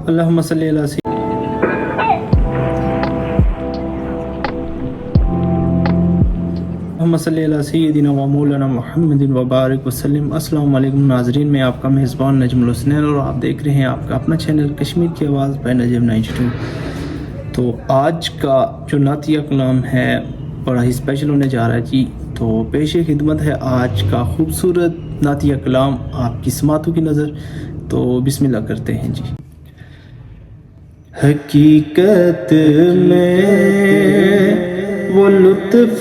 اللہم صلی علی سیدنا و مولانا محمد وبارک وسلم۔ السلام علیکم ناظرین، میں آپ کا میزبان نجم الحسنین اور آپ دیکھ رہے ہیں آپ کا اپنا چینل کشمیر کی آواز بائی نجم 92۔ تو آج کا جو نعتیہ کلام ہے بڑا ہی اسپیشل ہونے جا رہا ہے جی، تو پیش خدمت ہے آج کا خوبصورت نعتیہ کلام آپ کی سماعتوں کی نظر۔ تو بسم اللہ کرتے ہیں جی۔ حقیقت میں وہ لطف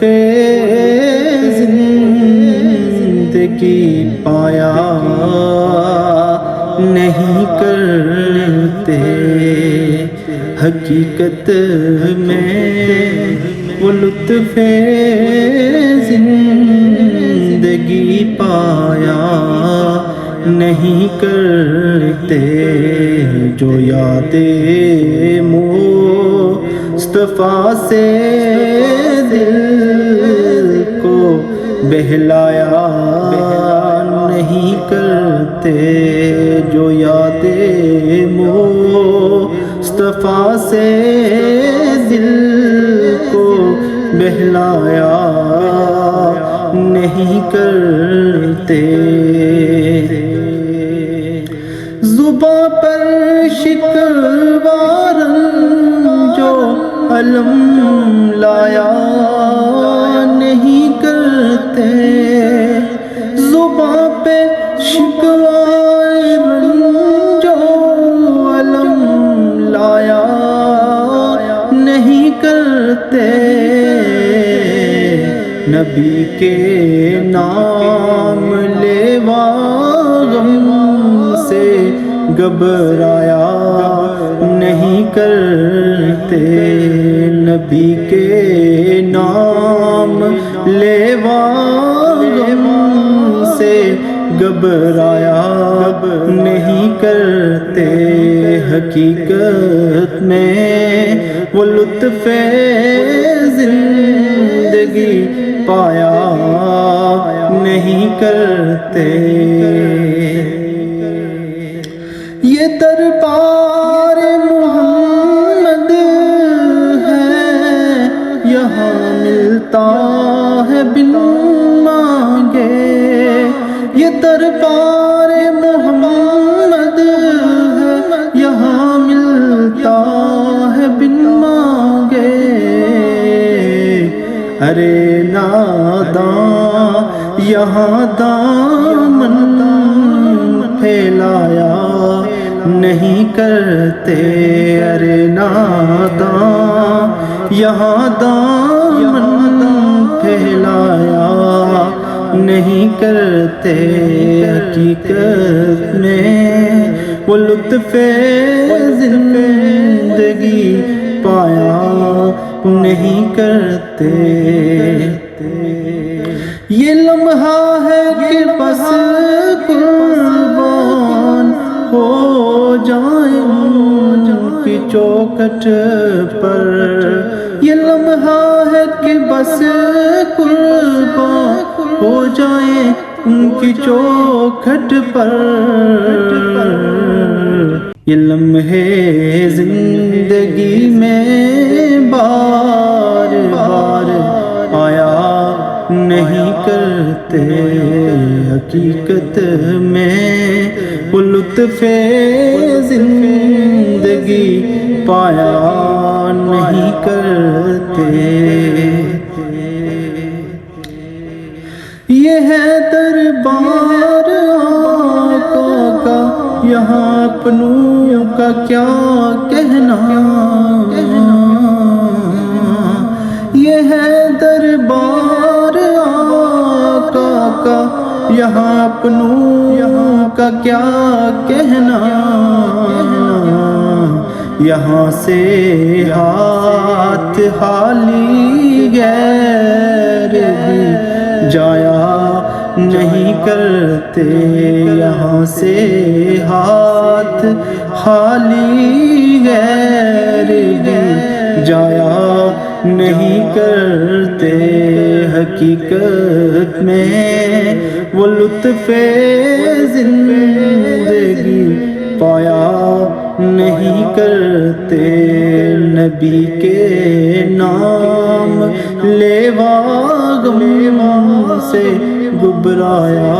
زندگی پایا نہیں کرتے، حقیقت میں وہ لطف زندگی پایا نہیں کرتے، جو یاد مصطفیٰ سے دل کو بہلایا نہیں کرتے، جو یاد مصطفیٰ سے دل کو بہلایا نہیں کرتے، زباں پر شکوار جو علم لایا نہیں کرتے، زباں پہ شکوار جو علم لایا نہیں کرتے، نبی کے نام لیوا غم سے گھبرایا نہیں کرتے، نبی کے نام لیوا غم سے گھبرایا نہیں کرتے، حقیقت میں وہ لطف زندگی پایا نہیں کرتے، یہ دربار محمد ہے یہاں ملتا ہے بن مانگے، یہ دربار محمد ہے یہاں ملتا ہے بن مانگے، ارے ناداں یہاں دامن پھیلایا نہیں کرتے، ارے ناداں یہاں دامن پھیلایا نہیں کرتے، حقیقت میں وہ لطف زندگی پایا نہیں کرتے، یہ لمحہ ہے کہ بس قربان ہو جائیں ان کی چوکھٹ پر، یہ لمحہ ہے کہ بس قربان ہو جائیں ان کی چوکھٹ پر، یہ لمحے زندگی میں بار بار آیا نہیں کرتے، حقیقت میں وہ لطف زندگی پایا نہیں کرتے، یہ ہے دربار آقا کا یہاں اپنوں کا کیا کہنا، یہ ہے دربار آقا کا یہاں اپنوں کا کیا کہنا، یہاں سے ہاتھ خالی غیر بھی جایا نہیں کرتے، یہاں سے ہاتھ خالی غیر بھی جایا نہیں کرتے، حقیقت میں وہ لطف زندگی پایا نہیں کرتے نبی کے نام لیوا غم سے گھبرایا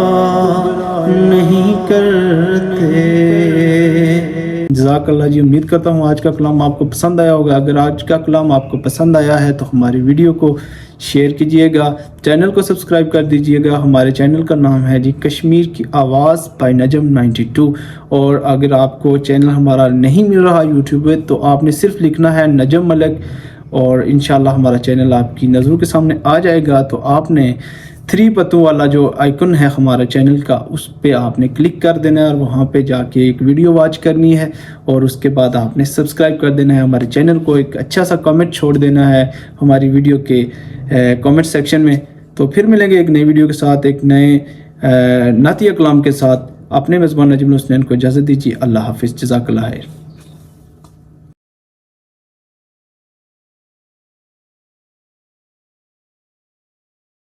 نہیں کرتے۔ جزاک اللہ جی، امید کرتا ہوں آج کا کلام آپ کو پسند آیا ہوگا۔ اگر آج کا کلام آپ کو پسند آیا ہے تو ہماری ویڈیو کو شیئر کیجئے گا، چینل کو سبسکرائب کر دیجئے گا۔ ہمارے چینل کا نام ہے جی کشمیر کی آواز بائی نجم 92۔ اور اگر آپ کو چینل ہمارا نہیں مل رہا یوٹیوب پہ تو آپ نے صرف لکھنا ہے نجم ملک، اور انشاءاللہ ہمارا چینل آپ کی نظروں کے سامنے آ جائے گا۔ تو آپ نے 3 پتوں والا جو آئیکن ہے ہمارا چینل کا، اس پہ آپ نے کلک کر دینا ہے اور وہاں پہ جا کے ایک ویڈیو واچ کرنی ہے، اور اس کے بعد آپ نے سبسکرائب کر دینا ہے ہمارے چینل کو، ایک اچھا سا کمنٹ چھوڑ دینا ہے ہماری ویڈیو کے کمنٹ سیکشن میں۔ تو پھر ملیں گے ایک نئی ویڈیو کے ساتھ، ایک نئے نعتیہ کلام کے ساتھ۔ اپنے میزبان نجم الحسنین کو اجازت دیجیے، اللہ حافظ، جزاک اللہ خیر۔